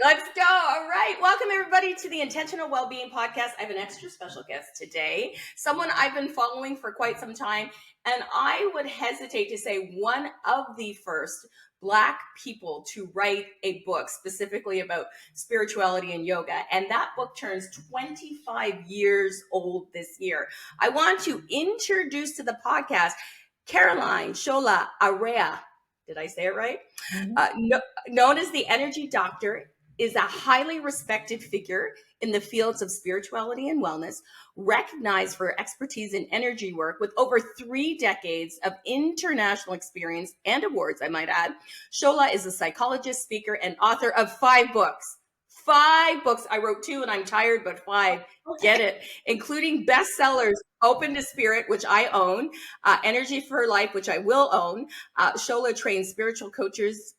Let's go. All right. Welcome, everybody, to the Intentional Wellbeing Podcast. I have an extra special guest today, someone I've been following for quite some time. And I would hesitate to say one of the first Black people to write a book specifically about spirituality and yoga. And that book turns 25 years old this year. I want to introduce to the podcast Caroline Shola Arewa. Did I say it right? Known as the Energy Doctor, is a highly respected figure in the fields of spirituality and wellness, recognized for expertise in energy work with over 3 decades of international experience and awards, I might add. Shola is a psychologist, speaker, and author of 5 books. 5 books. I wrote 2 and I'm tired, but 5. Get it? Including bestsellers, Open to Spirit, which I own, Energy for Life, which I will own. Shola trains spiritual coaches,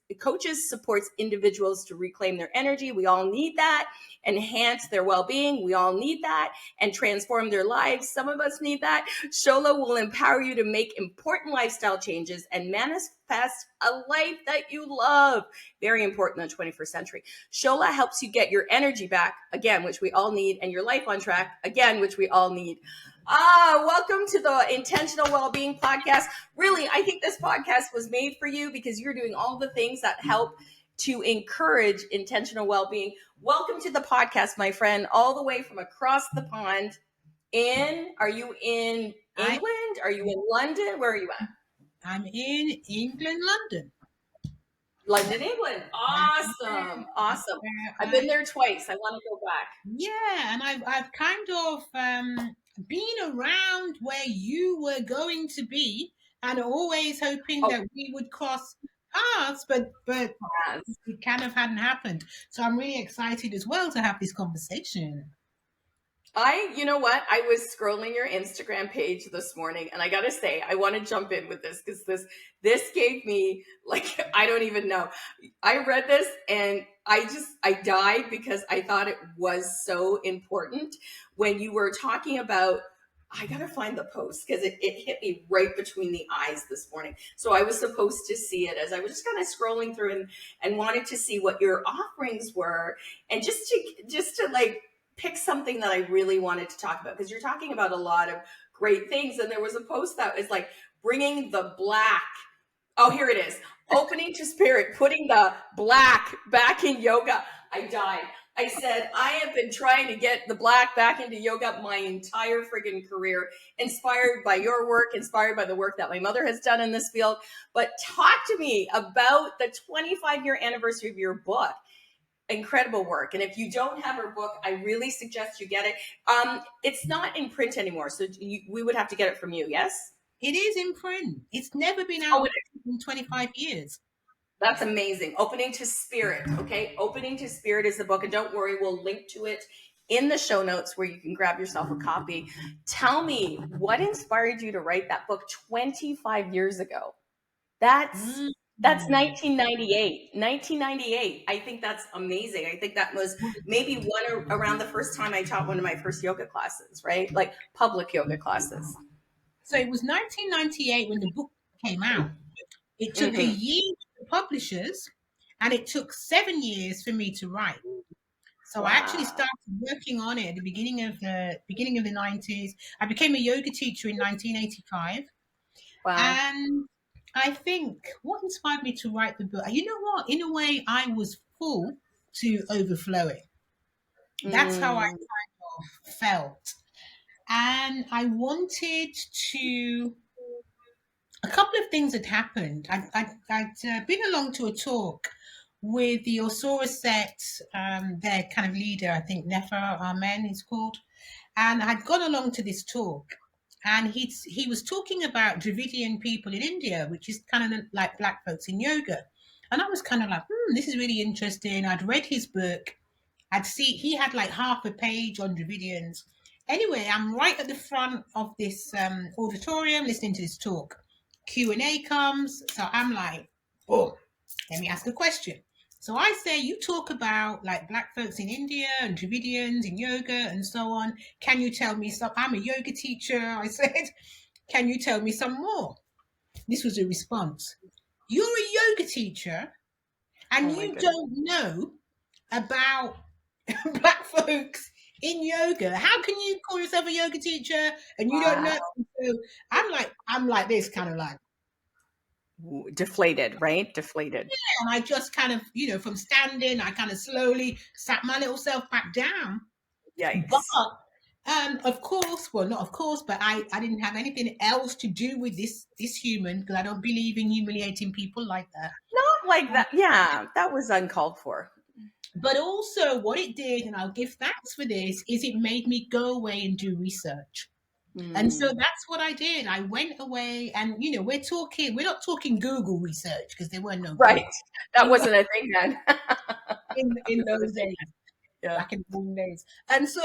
supports individuals to reclaim their energy. We all need that. Enhance their well-being. We all need that. And transform their lives. Some of us need that. Shola will empower you to make important lifestyle changes and manifest a life that you love. Very important in the 21st century. Shola helps you get your energy back, again, which we all need, and your life on track, again, which we all need. Welcome to the Intentional Wellbeing Podcast. Really, I think this podcast was made for you because you're doing all the things that help to encourage intentional well-being. Welcome to the podcast, my friend, all the way from across the pond. Are you in England? Are you in London? Where are you at? I'm in England, London. London, England. Awesome. I've been there twice. I want to go back. Yeah, and I've kind of been around where you were going to be, and always hoping that we would cross paths, but it kind of hadn't happened. So I'm really excited as well to have this conversation. You know what? I was scrolling your Instagram page this morning, and I gotta say, I want to jump in with this because this gave me, like, I don't even know. I read this and I died because I thought it was so important when you were talking about. I gotta find the post because it hit me right between the eyes this morning. So I was supposed to see it as I was just kind of scrolling through and wanted to see what your offerings were, and just to like pick something that I really wanted to talk about, because you're talking about a lot of great things. And there was a post that was like bringing the black. Oh, here it is. Opening to Spirit, putting the black back in yoga. I died. I said, I have been trying to get the black back into yoga my entire friggin' career, inspired by your work, inspired by the work that my mother has done in this field. But talk to me about the 25-year anniversary of your book. Incredible work. And if you don't have her book, I really suggest you get it. It's not in print anymore, so we would have to get it from you. Yes, it is in print. It's never been out in 25 years. That's amazing. Opening to Spirit. Okay, Opening to Spirit is the book, and don't worry, we'll link to it in the show notes where you can grab yourself a copy. Tell me, what inspired you to write that book 25 years ago? That's 1998. 1998. I think that's amazing. I think that was maybe around the first time I taught one of my first yoga classes, right? Like public yoga classes. So it was 1998 when the book came out. It took a year for the publishers, and it took 7 years for me to write. So I actually started working on it at the beginning of the 90s. I became a yoga teacher in 1985. Wow. And I think what inspired me to write the book, you know what? In a way, I was full to overflowing. That's how I kind of felt. And I wanted to. A couple of things had happened. I'd been along to a talk with the Osora set, their kind of leader, I think Nefer Amen is called. And I'd gone along to this talk. And he was talking about Dravidian people in India, which is kind of like Black folks in yoga. And I was kind of like, this is really interesting. I'd read his book. He had like half a page on Dravidians. Anyway, I'm right at the front of this auditorium listening to this talk. Q&A comes. So I'm like, let me ask a question. So I say, you talk about like Black folks in India and Dravidians in yoga and so on. Can you tell me some? I'm a yoga teacher. I said, can you tell me some more? This was a response. You're a yoga teacher and you don't know about black folks in yoga. How can you call yourself a yoga teacher and you don't know? So I'm like this kind of like, Deflated, right? Deflated. and I just kind of, from standing, I kind of slowly sat my little self back down. Yikes. But of course, well, not of course, but I didn't have anything else to do with this human, because I don't believe in humiliating people like that. Not like that. Yeah, that was uncalled for. But also, what it did, and I'll give thanks for this, is it made me go away and do research. And so that's what I did. I went away, and we're not talking Google research, because there were no Right. Google. That wasn't a thing then. in those days, Yeah. back in the old days. And so,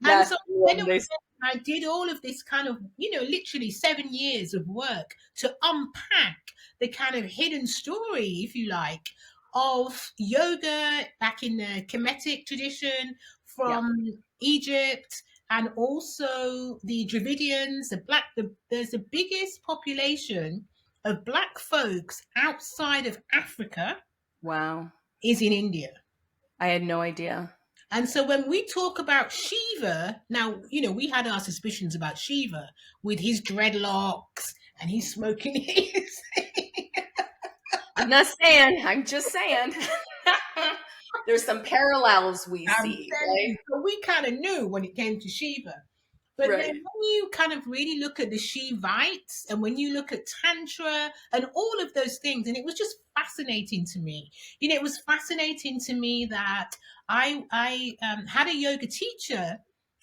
Yes, anyway, I did all of this kind of, literally 7 years of work to unpack the kind of hidden story, if you like, of yoga back in the Kemetic tradition from Egypt, and also the Dravidians, there's the biggest population of black folks outside of Africa. Wow. Is in India. I had no idea. And so when we talk about Shiva, now, we had our suspicions about Shiva with his dreadlocks and he's smoking his. I'm not saying, I'm just saying. There's some parallels we see, right? So we kind of knew when it came to Shiva. But Right. then when you kind of really look at the Shivites, and when you look at Tantra and all of those things, and it was just fascinating to me. It was fascinating to me that I had a yoga teacher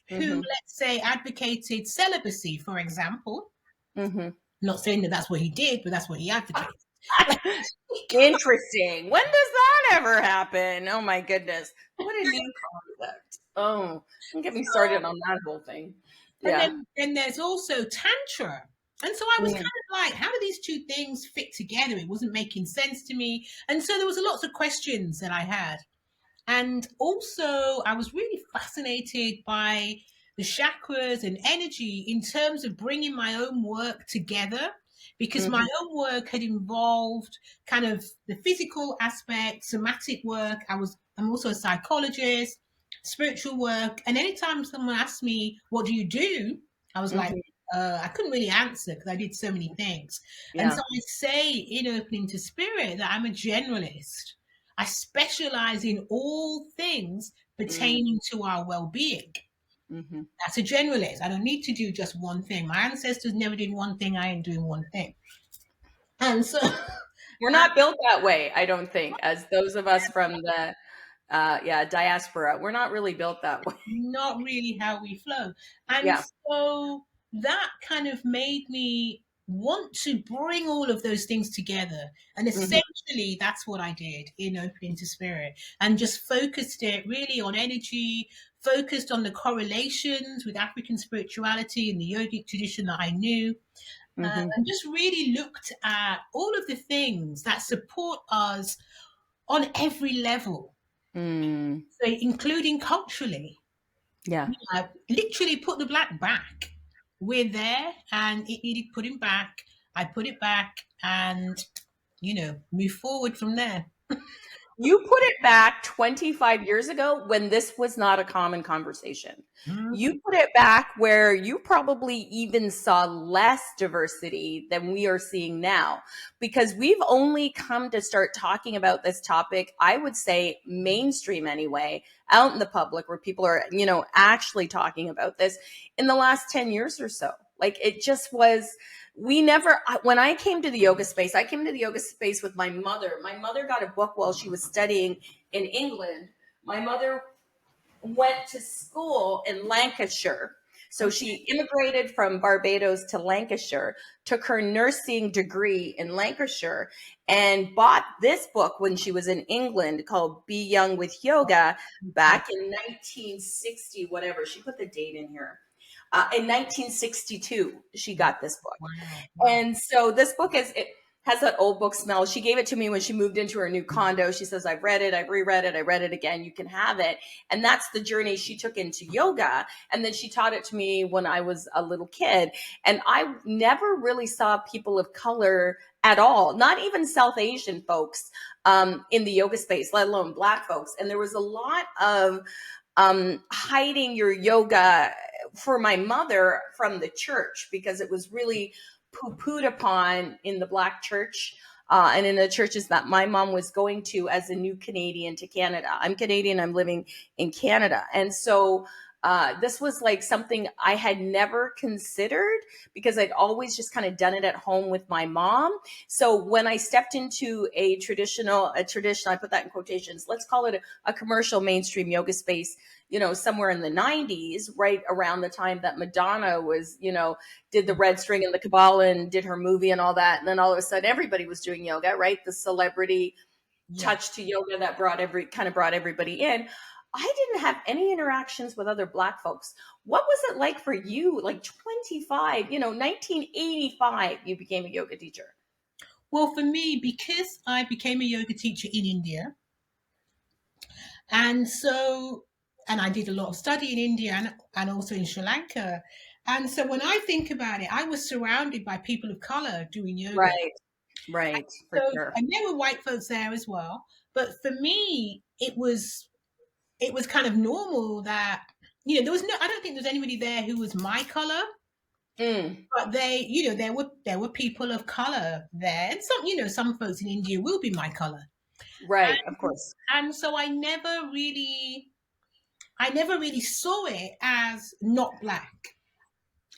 who, let's say, advocated celibacy, for example. Not saying that that's what he did, but that's what he advocated. Interesting. When does that ever happen? Oh my goodness. What a new concept. Oh, don't get me started on that whole thing. Yeah. And then there's also Tantra. And so I was kind of like, how do these two things fit together? It wasn't making sense to me. And so there was lots of questions that I had. And also I was really fascinated by the chakras and energy in terms of bringing my own work together, because my own work had involved kind of the physical aspect, somatic work. I'm also a psychologist, spiritual work. And anytime someone asked me, what do you do? I was like, I couldn't really answer because I did so many things. Yeah. And so I say in Opening to Spirit that I'm a generalist. I specialize in all things pertaining to our well-being. That's a generalist. I don't need to do just one thing. My ancestors never did one thing. I ain't doing one thing. And so we're not built that way, I don't think, as those of us from the diaspora. We're not really built that way. Not really how we flow. And so that kind of made me want to bring all of those things together. And essentially that's what I did in Opening to Spirit, and just focused it really on energy, focused on the correlations with African spirituality and the yogic tradition that I knew, and just really looked at all of the things that support us on every level. So including culturally. I literally put the black back. We're there and it needed putting back. I put it back and, move forward from there. You put it back 25 years ago when this was not a common conversation. You put it back where you probably even saw less diversity than we are seeing now, because we've only come to start talking about this topic, I would say mainstream anyway, out in the public where people are, actually talking about this in the last 10 years or so. Like it just was... when I came to the yoga space, I came to the yoga space with my mother. My mother got a book while she was studying in England. My mother went to school in Lancashire. So she immigrated from Barbados to Lancashire, took her nursing degree in Lancashire, and bought this book when she was in England called Be Young with Yoga back in 1960, whatever. She put the date in here. In 1962, she got this book. And so this book has that old book smell. She gave it to me when she moved into her new condo. She says, I've read it, I've reread it, I read it again. You can have it. And that's the journey she took into yoga. And then she taught it to me when I was a little kid. And I never really saw people of color at all, not even South Asian folks in the yoga space, let alone Black folks. And there was a lot of hiding your yoga for my mother from the church because it was really poo-pooed upon in the Black church and in the churches that my mom was going to as a new Canadian to Canada. I'm Canadian, I'm living in Canada. And so this was like something I had never considered because I'd always just kind of done it at home with my mom. So when I stepped into a traditional, I put that in quotations, let's call it a commercial mainstream yoga space, somewhere in the 90s, right around the time that Madonna was, did the red string and the Kabbalah and did her movie and all that. And then all of a sudden everybody was doing yoga, right? The celebrity touch to yoga that brought everybody in. I didn't have any interactions with other Black folks. What was it like for you? Like 25, 1985, you became a yoga teacher. Well, for me, because I became a yoga teacher in India, and I did a lot of study in India and also in Sri Lanka. And so when I think about it, I was surrounded by people of color doing yoga. Right, for sure. And there were white folks there as well. But for me, it was kind of normal that, I don't think there's anybody there who was my color. But there were people of color there. And some folks in India will be my color. Right, of course. And so I never really saw it as not Black.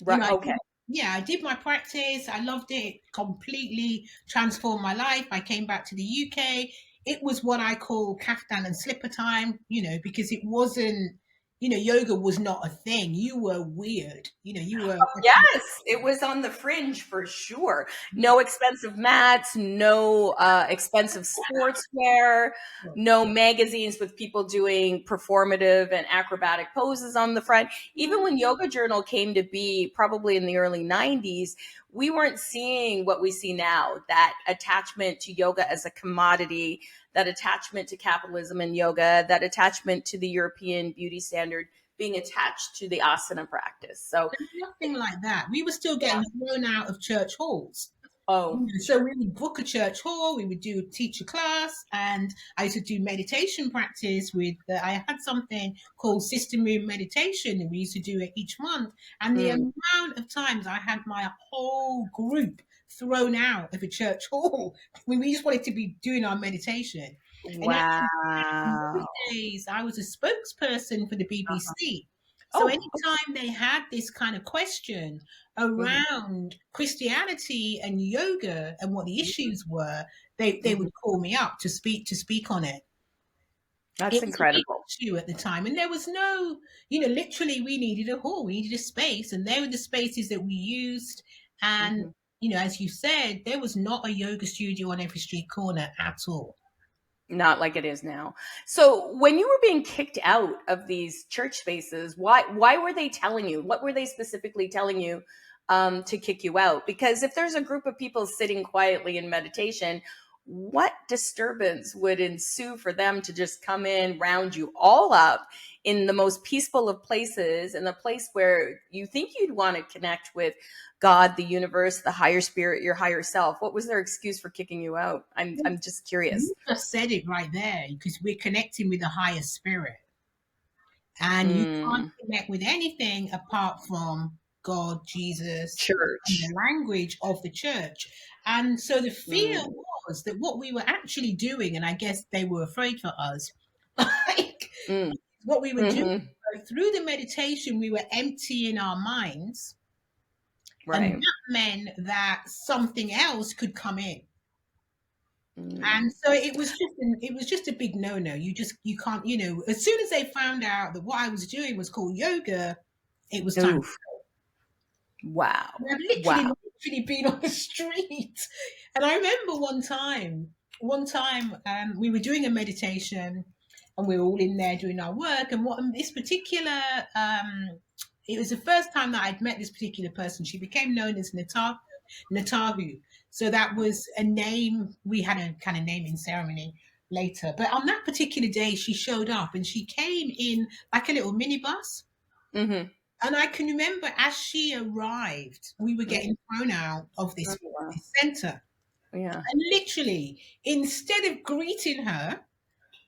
Right. Okay. I did my practice. I loved it. Completely transformed my life. I came back to the UK. It was what I call kaftan and slipper time, because it wasn't, yoga was not a thing. You were weird. You were. Oh, yes, it was on the fringe for sure. No expensive mats, no expensive sportswear, no magazines with people doing performative and acrobatic poses on the front. Even when Yoga Journal came to be, probably in the early 90s, we weren't seeing what we see now, that attachment to yoga as a commodity, that attachment to capitalism in yoga, that attachment to the European beauty standard being attached to the asana practice. So nothing like that. We were still getting thrown out of church halls. Oh, so we would book a church hall, we would do a teacher class, and I used to do meditation practice with, I had something called System Room Meditation, and we used to do it each month. And the amount of times I had my whole group thrown out of a church hall when we just wanted to be doing our meditation. Wow. And in those days, I was a spokesperson for the BBC. So anytime they had this kind of question around Christianity and yoga and what the issues were, they would call me up to speak on it. That's incredible. Issue at the time, and there was no, literally we needed a hall, we needed a space, and they were the spaces that we used. And as you said, there was not a yoga studio on every street corner at all. Not like it is now. So when you were being kicked out of these church spaces, why were they telling you? What were they specifically telling you to kick you out? Because if there's a group of people sitting quietly in meditation, what disturbance would ensue for them to just come in, round you all up in the most peaceful of places, in the place where you think you'd want to connect with God, the universe, the higher spirit, your higher self? What was their excuse for kicking you out? I'm just curious. You just said it right there, because we're connecting with the higher spirit. And you can't connect with anything apart from God, Jesus, church, and the language of the church. And so the fear was that what we were actually doing, and I guess they were afraid for us, what we were doing through the meditation, we were emptying our minds. Right. And that meant that something else could come in. And so it was just a big no-no. You can't, as soon as they found out that what I was doing was called yoga, it was time. Wow. And I've literally been on the street. And I remember one time we were doing a meditation and we were all in there doing our work. And this particular, it was the first time that I'd met this particular person. She became known as Natahu. So that was a name. We had a kind of naming ceremony later. But on that particular day, she showed up and she came in like a little minibus. Mm-hmm. And I can remember as she arrived, we were getting thrown out of Oh, this, wow. this center. Yeah. And literally, instead of greeting her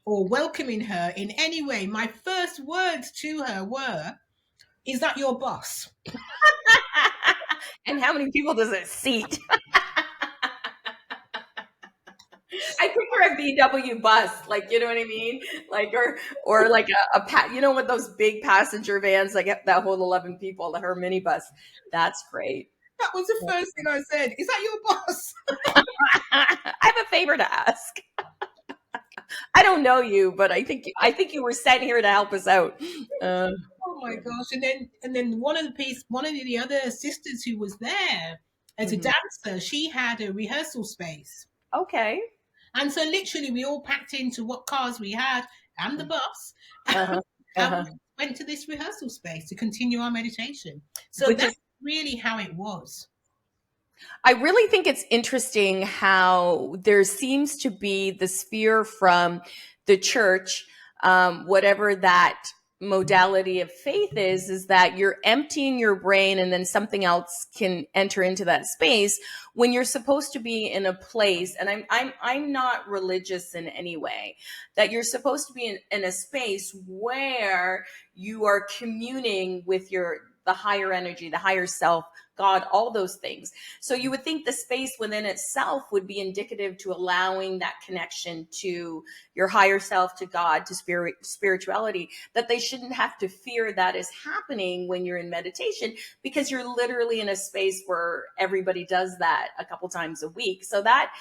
or welcoming her in any way, my first words to her were, "Is that your boss?" And how many people does it seat? I picture a VW bus, like, you know what I mean? Like, or like you know, with those big passenger vans, like that hold 11 people, her minibus. That's great. That was the first thing I said. "Is that your boss?" I have a favor to ask. I don't know you, but I think you were sent here to help us out. Oh my gosh! And then one of the other assistants who was there as a Mhm. dancer, she had a rehearsal space, Okay. and so literally we all packed into what cars we had and the bus, Uh-huh. and Uh-huh. we went to this rehearsal space to continue our meditation. So Which is that's really how it was. I really think it's interesting how there seems to be this fear from the church, whatever that modality of faith is that you're emptying your brain and then something else can enter into that space when you're supposed to be in a place. And I'm not religious in any way. That you're supposed to be in a space where you are communing with the higher energy, the higher self, God, all those things. So you would think the space within itself would be indicative to allowing that connection to your higher self, to God, to spirituality, that they shouldn't have to fear that is happening when you're in meditation, because you're literally in a space where everybody does that a couple times a week. So that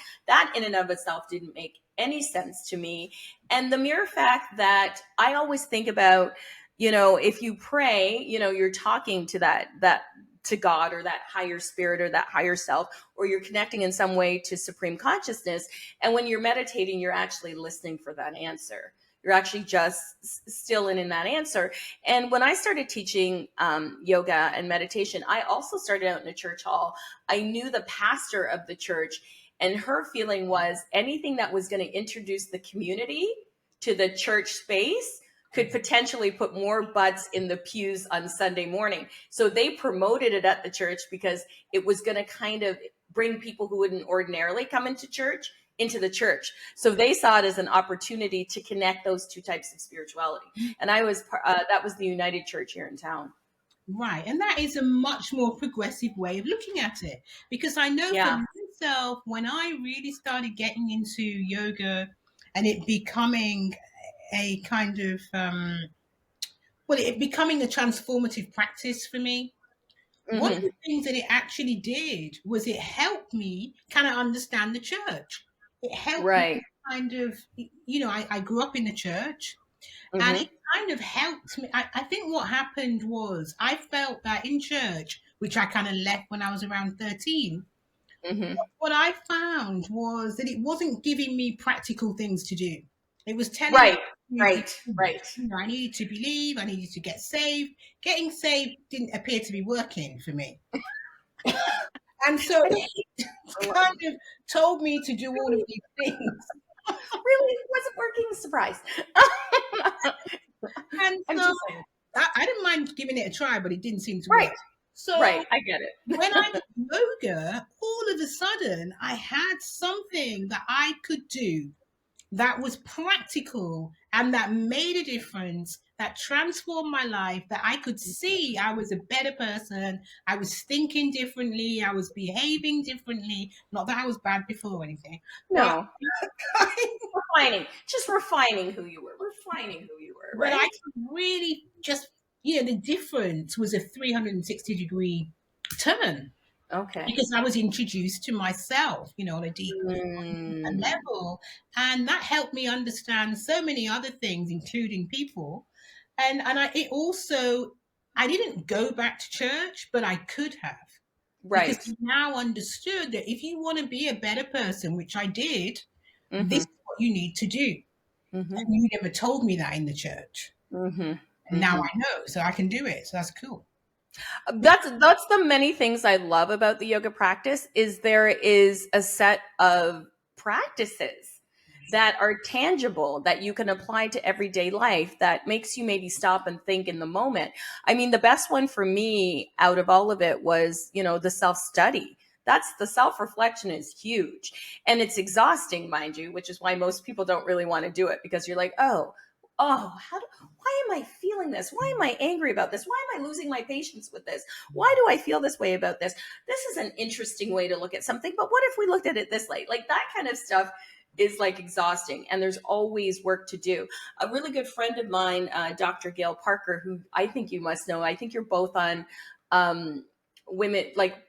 in and of itself didn't make any sense to me. And the mere fact that I always think about, if you pray, you're talking to that to God or that higher spirit or that higher self, or you're connecting in some way to supreme consciousness. And when you're meditating, you're actually listening for that answer. You're actually just still in that answer. And when I started teaching yoga and meditation, I also started out in a church hall. I knew the pastor of the church, and her feeling was anything that was going to introduce the community to the church space could potentially put more butts in the pews on Sunday morning. So they promoted it at the church because it was going to kind of bring people who wouldn't ordinarily come into the church. So they saw it as an opportunity to connect those two types of spirituality. And that was the United Church here in town. Right. And that is a much more progressive way of looking at it. Because I know for Yeah. myself, when I really started getting into yoga and it becoming a kind of, it becoming a transformative practice for me, one of Mm-hmm. the things that it actually did was it helped me kind of understand the church. It helped me Right. kind of, I grew up in the church. And Mm-hmm. it kind of helped me. I think what happened was I felt that in church, which I kind of left when I was around 13, Mm-hmm. what I found was that it wasn't giving me practical things to do. It was telling Right. me to, Right. Right. I needed to believe, I needed to get saved. Getting saved didn't appear to be working for me. And so it kind of told me to do all of these things. Really wasn't working. Surprise. And I'm so just saying. I didn't mind giving it a try, but it didn't seem to Right. work. So Right. I get it. when I did yoga, all of a sudden I had something that I could do that was practical and that made a difference, that transformed my life, that I could see I was a better person. I was thinking differently. I was behaving differently. Not that I was bad before or anything, but No. Just refining who you were. Refining who you were, but I right? could really just, the difference was a 360-degree turn. Okay. Because I was introduced to myself, on a deeper Mm, level. And that helped me understand so many other things, including people. I didn't go back to church, but I could have. Because right. I now understood that if you want to be a better person, which I did, this Mm-hmm. is what you need to do. Mm-hmm. And you never told me that in the church. Mm-hmm. And now Mm-hmm. I know, so I can do it. So that's cool. That's the many things I love about the yoga practice is there is a set of practices that are tangible that you can apply to everyday life that makes you maybe stop and think in the moment. I mean, the best one for me out of all of it was, the self-study. That's the self-reflection is huge and it's exhausting, mind you, which is why most people don't really want to do it because you're like, why am I feeling this? Why am I angry about this? Why am I losing my patience with this? Why do I feel this way about this? This is an interesting way to look at something, but what if we looked at it this way? Like that kind of stuff is like exhausting and there's always work to do. A really good friend of mine, Dr. Gail Parker, who I think you must know, I think you're both on women, like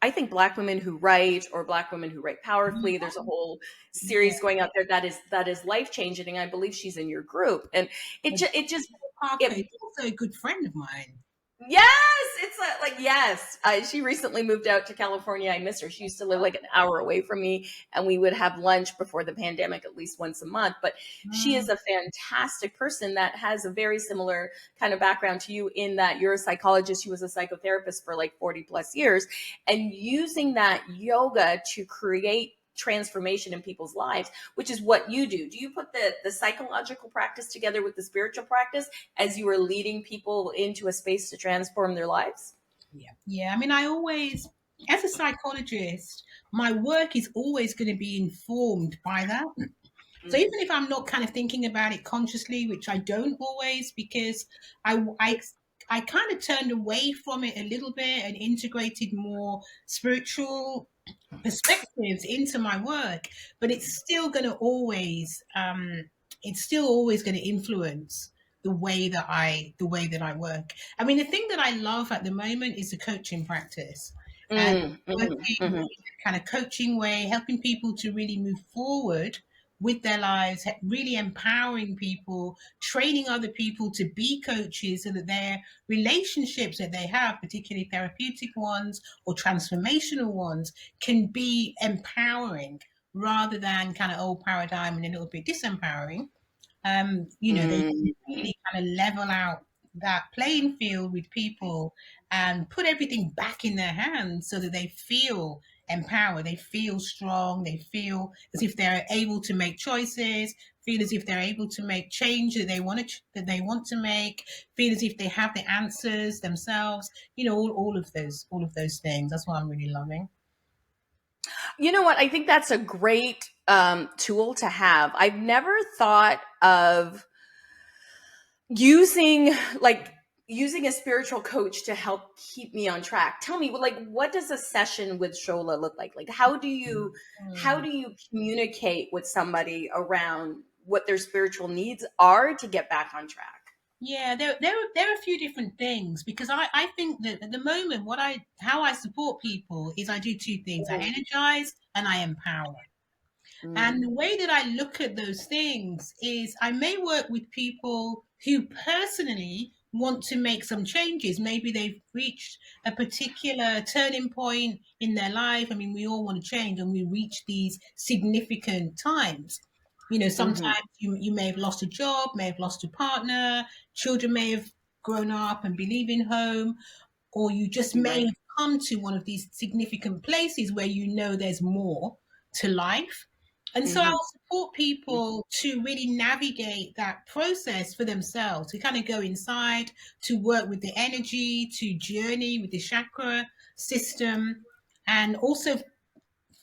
I think Black women who write or Black women who write powerfully. There's a whole Yeah. series going out there that is life changing, and I believe she's in your group. And it just Parker it is also a good friend of mine. yes, it's yes. She recently moved out to California. I miss her. She used to live like an hour away from me, and we would have lunch before the pandemic at least once a month. But she is a fantastic person that has a very similar kind of background to you in that you're a psychologist. She was a psychotherapist for like 40 plus years, and using that yoga to create transformation in people's lives, which is what you do. Do you put the psychological practice together with the spiritual practice as you are leading people into a space to transform their lives? Yeah. I mean, I always, as a psychologist, my work is always going to be informed by that. So even if I'm not kind of thinking about it consciously, which I don't always, because I kind of turned away from it a little bit and integrated more spiritual perspectives into my work, but it's still always going to influence the way that I work. I mean, the thing that I love at the moment is the coaching practice and working in a kind of coaching way, helping people to really move forward with their lives, really empowering people, training other people to be coaches so that their relationships that they have, particularly therapeutic ones or transformational ones, can be empowering rather than kind of old paradigm and a little bit disempowering. They really kind of level out that playing field with people and put everything back in their hands so that they feel empowered, they feel strong, they feel as if they're able to make choices, feel as if they're able to make change that they want to make, feel as if they have the answers themselves. All of those things. That's what I'm really loving. You know what? I think that's a great tool to have. I've never thought of using like using a spiritual coach to help keep me on track. Tell me, like, what does a session with Shola look like? Like, how do you communicate with somebody around what their spiritual needs are to get back on track? Yeah, there are a few different things because I think that at the moment how I support people is I do two things. I energize and I empower. And the Mm, way that I look at those things is I may work with people who personally want to make some changes. Maybe they've reached a particular turning point in their life. I mean, we all want to change and we reach these significant times. mhm, Sometimes you may have lost a job, may have lost a partner, children may have grown up and be leaving home, or you just may right. have come to one of these significant places where you know there's more to life. And so Mhm, I'll support people to really navigate that process for themselves, to kind of go inside, to work with the energy, to journey with the chakra system, and also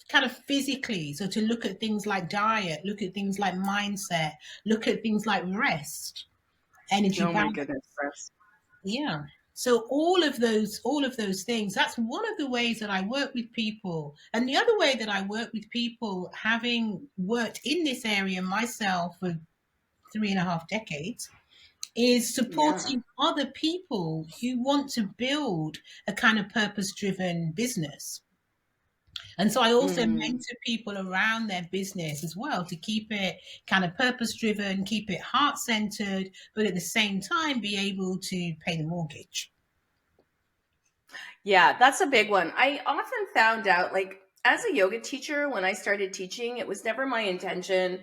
kind of physically. So to look at things like diet, look at things like mindset, look at things like rest, energy oh my balance. goodness, Chris. Yeah. So all of those things, that's one of the ways that I work with people. And the other way that I work with people, having worked in this area myself for 3.5 decades, is Yeah. supporting other people who want to build a kind of purpose-driven business. And so I also Mm. mentor people around their business as well to keep it kind of purpose driven, keep it heart centered, but at the same time be able to pay the mortgage. Yeah, that's a big one. I often found out, like, as a yoga teacher, when I started teaching, it was never my intention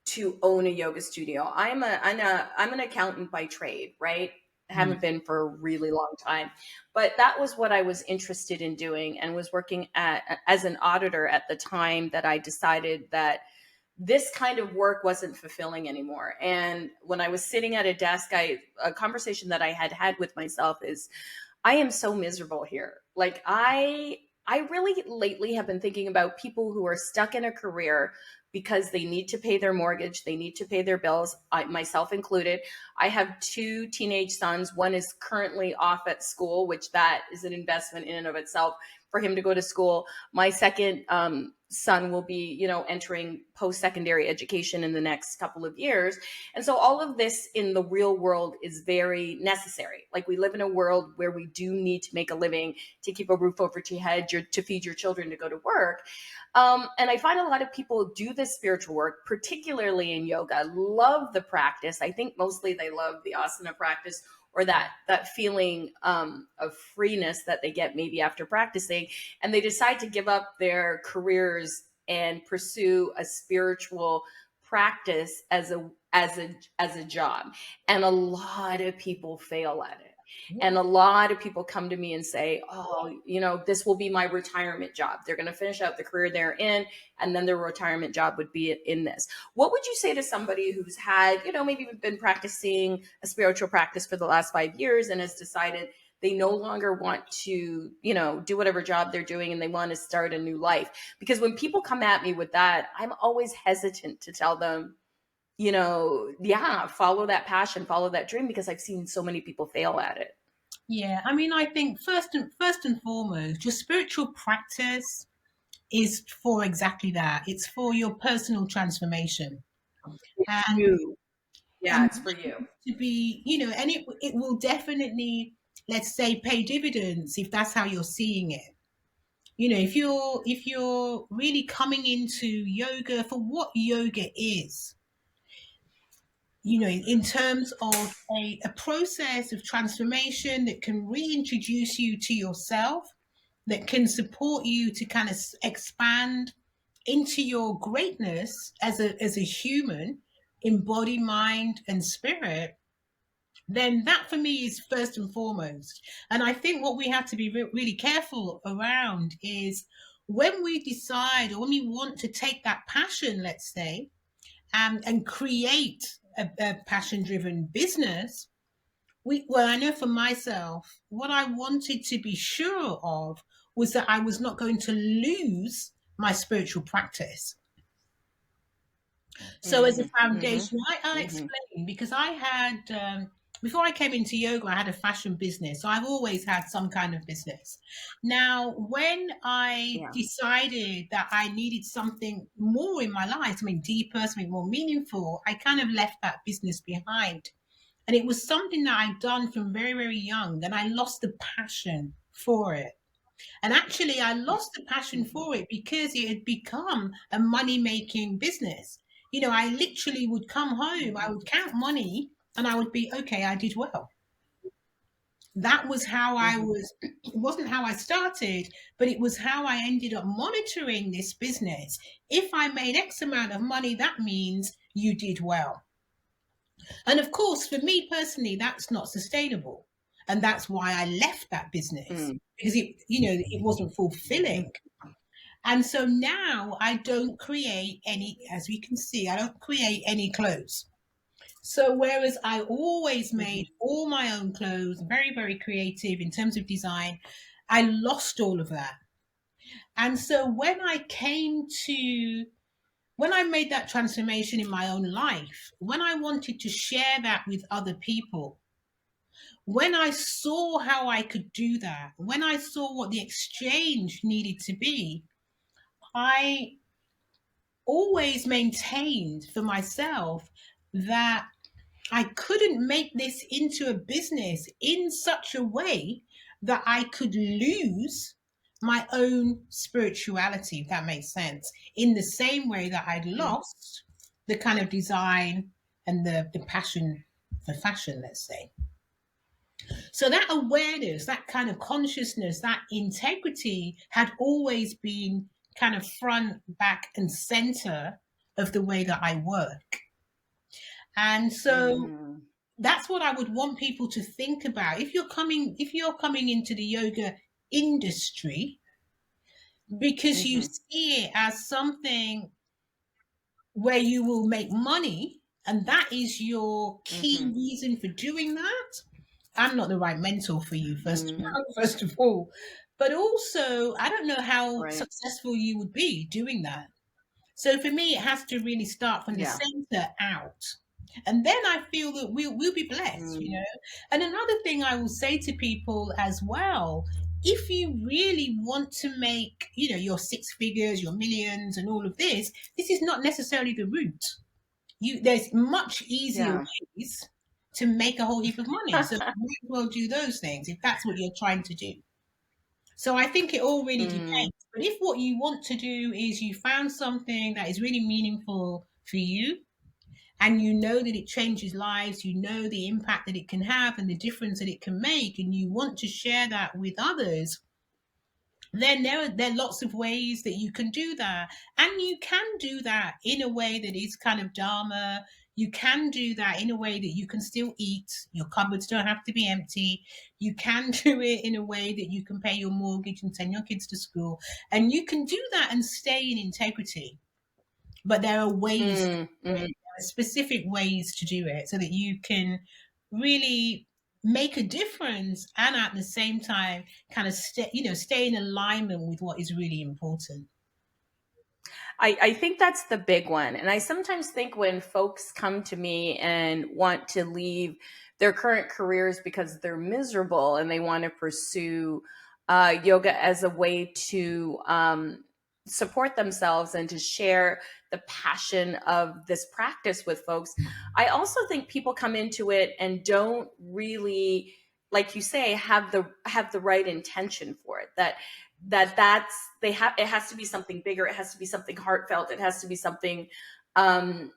to own a yoga studio. I'm an accountant by trade, right? haven't been for a really long time. But that was what I was interested in doing, and was working as an auditor at the time that I decided that this kind of work wasn't fulfilling anymore. And when I was sitting at a desk, a conversation that I had with myself is, I am so miserable here. Like I really lately have been thinking about people who are stuck in a career because they need to pay their mortgage, they need to pay their bills, myself included. I have two teenage sons. One is currently off at school, which that is an investment in and of itself for him to go to school. My second son will be, entering post-secondary education in the next couple of years. And so all of this in the real world is very necessary. Like, we live in a world where we do need to make a living to keep a roof over your head, to feed your children, to go to work. And I find a lot of people do this spiritual work, particularly in yoga, love the practice. I think mostly they love the asana practice, or that feeling of freeness that they get maybe after practicing, and they decide to give up their careers and pursue a spiritual practice as a job. And a lot of people fail at it. And a lot of people come to me and say, oh, this will be my retirement job. They're going to finish out the career they're in, and then their retirement job would be in this. What would you say to somebody who's had, maybe been practicing a spiritual practice for the last 5 years and has decided they no longer want to, do whatever job they're doing, and they want to start a new life? Because when people come at me with that, I'm always hesitant to tell them, follow that passion, follow that dream, because I've seen so many people fail at it. Yeah, I mean, I think first and foremost, your spiritual practice is for exactly that. It's for your personal transformation, It's and you. Yeah, and it's for you. to be, and it will definitely, let's say, pay dividends if that's how you're seeing it. If you're really coming into yoga for what yoga is, in terms of a process of transformation that can reintroduce you to yourself, that can support you to kind of expand into your greatness as a human in body, mind, and spirit, then that for me is first and foremost. And I think what we have to be really careful around is when we decide, or when we want to take that passion, let's say, and create a passion-driven business, I know for myself, what I wanted to be sure of was that I was not going to lose my spiritual practice. So as a foundation, I'll explain, because I had, before I came into yoga, I had a fashion business. So I've always had some kind of business. Now, when I decided that I needed something more in my life, something deeper, something more meaningful, I kind of left that business behind. And it was something that I'd done from very, very young, and I lost the passion for it. And actually, I lost the passion for it because it had become a money-making business. I literally would come home, I would count money, and I would be, okay, I did well. That was how I was. It wasn't how I started, but it was how I ended up monitoring this business. If I made X amount of money, that means you did well. And of course, for me personally, that's not sustainable. And that's why I left that business, because it wasn't fulfilling. And so now I don't create any, as we can see, I don't create any clothes. So whereas I always made all my own clothes, very, very creative in terms of design, I lost all of that. And so when I made that transformation in my own life, when I wanted to share that with other people, when I saw how I could do that, when I saw what the exchange needed to be, I always maintained for myself that I couldn't make this into a business in such a way that I could lose my own spirituality, if that makes sense, in the same way that I'd lost the kind of design and the passion for fashion, let's say. So that awareness, that kind of consciousness, that integrity had always been kind of front, back, and center of the way that I work. And so that's what I would want people to think about. If you're coming into the yoga industry because you Mm-hmm. see it as something where you will make money and that is your key Mm-hmm. reason for doing that, I'm not the right mentor for you, Mm-hmm. first of all. But also, I don't know how Right. successful you would be doing that. So for me, it has to really start from the Yeah. center out. And then I feel that we'll be blessed, you Mm. know. And another thing I will say to people as well, if you really want to make, you know, your six figures, your millions and all of this is not necessarily the route. There's much easier Yeah. ways to make a whole heap of money. So you might as well do those things if that's what you're trying to do. So I think it all really Mm. depends. But if what you want to do is you found something that is really meaningful for you and you know that it changes lives, you know the impact that it can have and the difference that it can make, and you want to share that with others, then there are lots of ways that you can do that. And you can do that in a way that is kind of dharma. You can do that in a way that you can still eat. Your cupboards don't have to be empty. You can do it in a way that you can pay your mortgage and send your kids to school. And you can do that and stay in integrity. But there are ways to Mm. do it. Mm. There are specific ways to do it so that you can really make a difference and at the same time kind of stay in alignment with what is really important. I think that's the big one. And I sometimes think when folks come to me and want to leave their current careers because they're miserable and they want to pursue yoga as a way to support themselves and to share the passion of this practice with folks, I also think people come into it and don't really, like you say, have the right intention for it. That's they have it has to be something bigger, it has to be something heartfelt, it has to be something um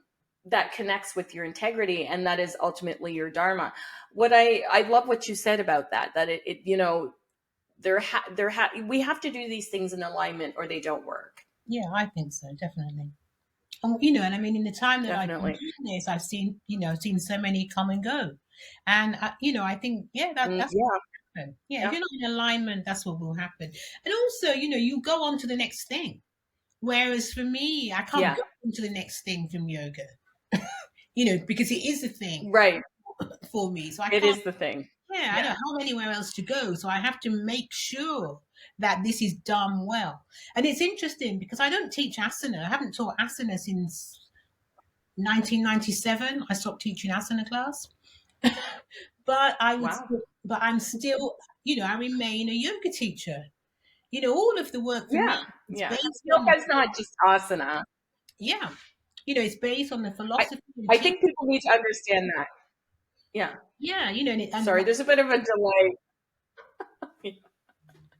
that connects with your integrity, and that is ultimately your dharma. I love what you said about that it you know we have to do these things in alignment or they don't work. Yeah, I think so, definitely. And I mean, in the time that I've been Definitely. doing this, I've seen so many come and go, and I think, yeah, that's Yeah. what happened. Yeah, if Yeah. you're not in alignment, that's what will happen. And also, you go on to the next thing. Whereas for me, I can't Yeah. go into the next thing from yoga, because it is a thing Right. for me. So I It can't, is the thing. yeah, I don't Yeah. have anywhere else to go. So I have to make sure that this is done well. And it's interesting because I don't teach asana. I haven't taught asana since 1997. I stopped teaching asana class. But Wow. I'm still, I remain a yoga teacher. All of the work for me Yeah. is Yeah. based on the, Yoga is not just asana. yeah, it's based on the I philosophy and I teaching. think people need to understand that. Yeah. Yeah, and Sorry, there's a bit of a delay.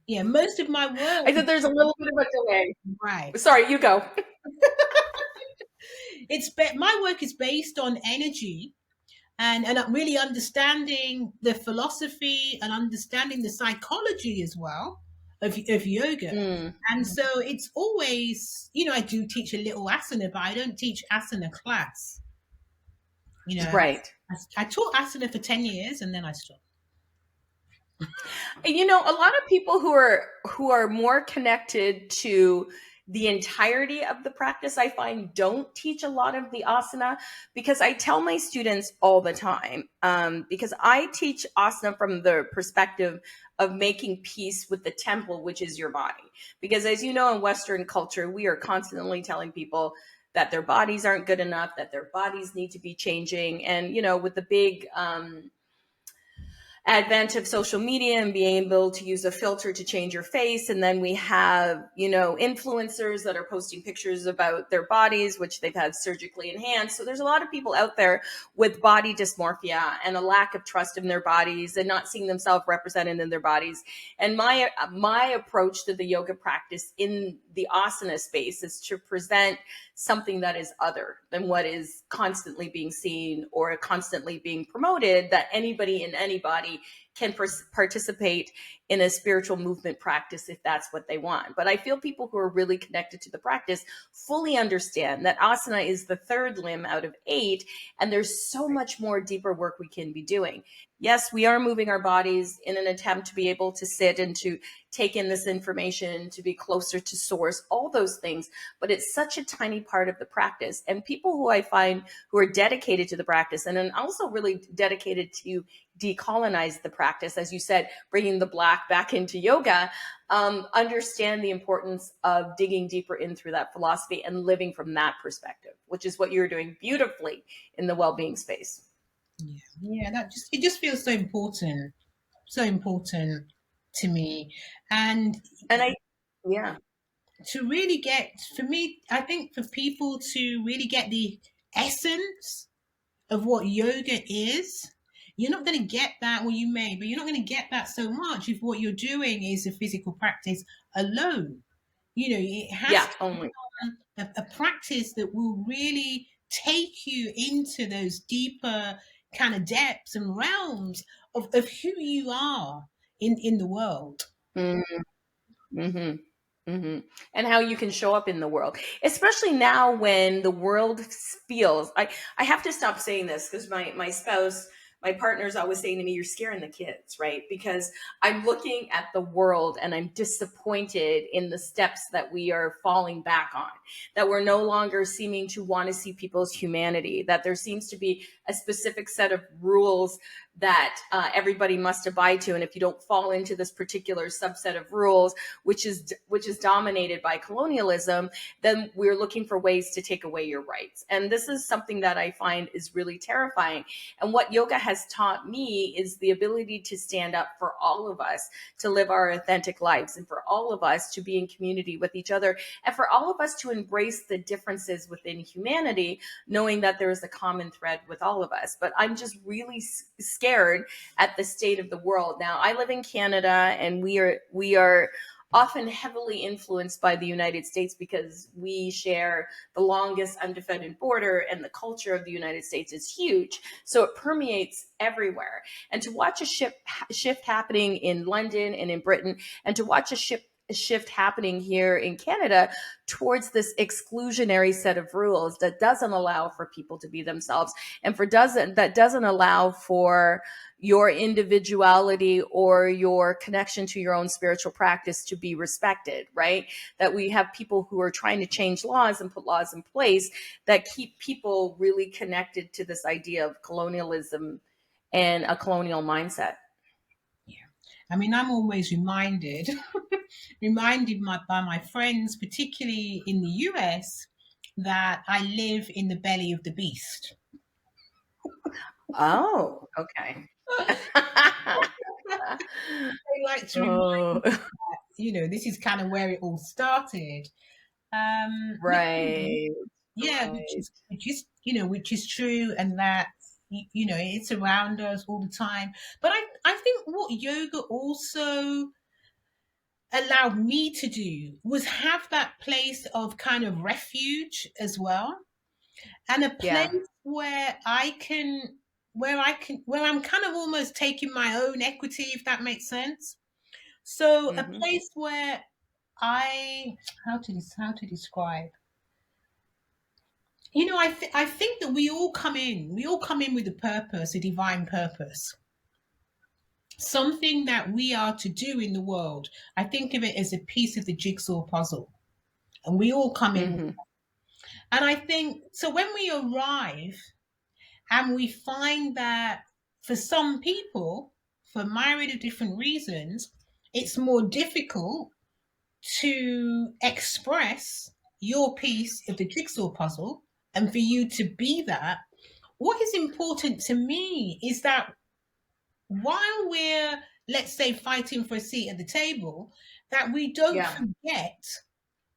yeah, most of my work I said there's a little bit of a delay. right. Sorry, you go. My work is based on energy and really understanding the philosophy and understanding the psychology as well of yoga. Mm, And so it's always, I do teach a little asana, but I don't teach asana class. right. I taught asana for 10 years and then I stopped. A lot of people who are more connected to the entirety of the practice, I find, don't teach a lot of the asana, because I tell my students all the time, because I teach asana from the perspective of making peace with the temple, which is your body. Because as you know, in Western culture, we are constantly telling people that their bodies aren't good enough, that their bodies need to be changing. And, with the big advent of social media and being able to use a filter to change your face. And then we have, influencers that are posting pictures about their bodies, which they've had surgically enhanced. So there's a lot of people out there with body dysmorphia and a lack of trust in their bodies and not seeing themselves represented in their bodies. And my approach to the yoga practice in the asana space is to present something that is other than what is constantly being seen or constantly being promoted, that anybody and anybody can participate in a spiritual movement practice if that's what they want. But I feel people who are really connected to the practice fully understand that asana is the third limb out of 8, and there's so much more deeper work we can be doing. Yes, we are moving our bodies in an attempt to be able to sit and to take in this information, to be closer to source, all those things, but it's such a tiny part of the practice. And people who I find who are dedicated to the practice and then also really dedicated to decolonize the practice, as you said, bringing the Black back into yoga, understand the importance of digging deeper in through that philosophy and living from that perspective, which is what you're doing beautifully in the well-being space. Yeah, it just feels so important to me. And I, yeah. To really get, for me, I think for people to really get the essence of what yoga is, you're not going to get that, well, you may, but you're not going to get that so much if what you're doing is a physical practice alone. It has to only be a practice that will really take you into those deeper kind of depths and realms of who you are in the world. Mm-hmm. Mm-hmm. And how you can show up in the world, especially now when the world feels. I have to stop saying this because my spouse, my partner's always saying to me, "You're scaring the kids," right? Because I'm looking at the world and I'm disappointed in the steps that we are falling back on. That we're no longer seeming to want to see people's humanity. That there seems to be a specific set of rules that everybody must abide to, and if you don't fall into this particular subset of rules, which is dominated by colonialism, then we're looking for ways to take away your rights. And this is something that I find is really terrifying. And what yoga has taught me is the ability to stand up for all of us, to live our authentic lives, and for all of us to be in community with each other, and for all of us to embrace the differences within humanity, knowing that there is a common thread with all of us. But I'm just really scared at the state of the world. Now, I live in Canada, and we are often heavily influenced by the United States because we share the longest undefended border, and the culture of the United States is huge. So it permeates everywhere. And to watch a shift happening in London and in Britain, and to watch a shift happening here in Canada towards this exclusionary set of rules that doesn't allow for people to be themselves, and that doesn't allow for your individuality or your connection to your own spiritual practice to be respected, right? That we have people who are trying to change laws and put laws in place that keep people really connected to this idea of colonialism and a colonial mindset. Yeah. I mean, I'm always reminded by my friends, particularly in the US, that I live in the belly of the beast. Oh, okay. They like to remind me that, this is kind of where it all started. Right. Yeah, Right. which is true, and that it's around us all the time. But I think what yoga also allowed me to do was have that place of kind of refuge as well, and a place Yeah. where I'm kind of almost taking my own equity, if that makes sense. So a Mm-hmm. place where I how to describe. I think that we all come in with a purpose, a divine purpose, something that we are to do in the world. I think of it as a piece of the jigsaw puzzle, and we all come in. Mm-hmm. And I think so when we arrive and we find that for some people, for a myriad of different reasons, it's more difficult to express your piece of the jigsaw puzzle, and for you to be that. What is important to me is that while we're, let's say, fighting for a seat at the table, that we don't forget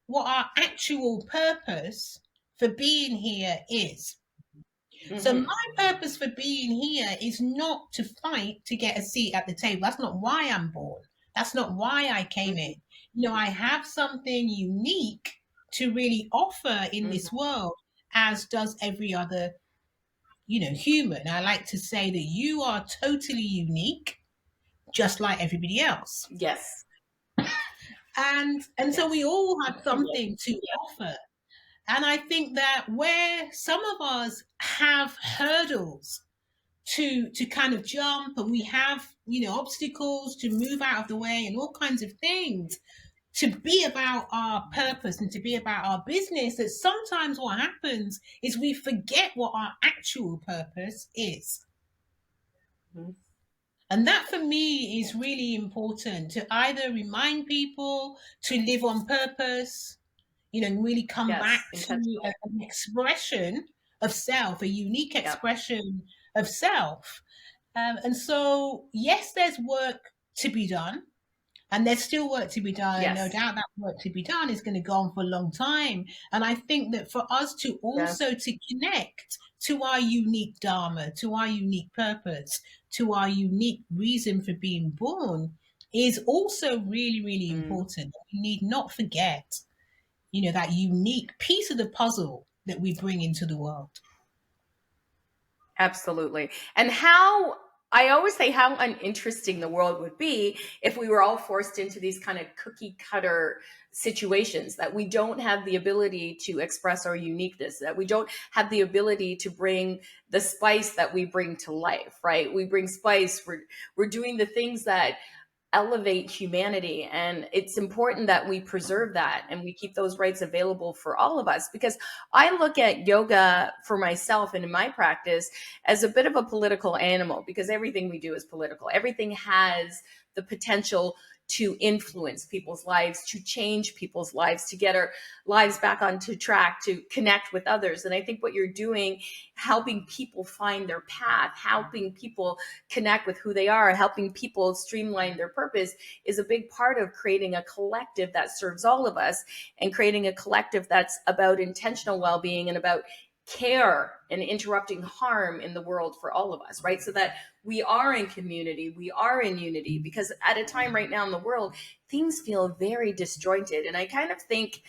what our actual purpose for being here is. Mm-hmm. So my purpose for being here is not to fight to get a seat at the table. That's not why I'm born. That's not why I came in. I have something unique to really offer in this world, as does every other, human. I like to say that you are totally unique. just like everybody else. Yes. And so we all have something to Yeah. offer. And I think that where some of us have hurdles to kind of jump, and we have, obstacles to move out of the way and all kinds of things to be about our purpose and to be about our business, that sometimes what happens is we forget what our actual purpose is. Mhm. And that for me is really important, to either remind people to live on purpose, and really come back Yes. to Intentional. an expression of self, a unique Yep. expression of self. And so, yes, there's work to be done. And there's still work to be done. And no Yes. doubt that work to be done is going to go on for a long time. And I think that for us to Yes. also to connect to our unique dharma, to our unique purpose, to our unique reason for being born is also really, really important. We need not forget, that unique piece of the puzzle that we bring into the world. Absolutely. And I always say how uninteresting the world would be if we were all forced into these kind of cookie cutter situations, that we don't have the ability to express our uniqueness, that we don't have the ability to bring the spice that we bring to life, right? We bring spice. We're doing the things that elevate humanity, and it's important that we preserve that and we keep those rights available for all of us, because I look at yoga for myself and in my practice as a bit of a political animal, because everything we do is political. Everything has the potential to influence people's lives, to change people's lives, to get our lives back onto track, to connect with others. And I think what you're doing, helping people find their path, helping people connect with who they are, helping people streamline their purpose, is a big part of creating a collective that serves all of us, and creating a collective that's about intentional well-being and about care and interrupting harm in the world for all of us, right? So that we are in community, we are in unity, because at a time right now in the world, things feel very disjointed. And I kind of think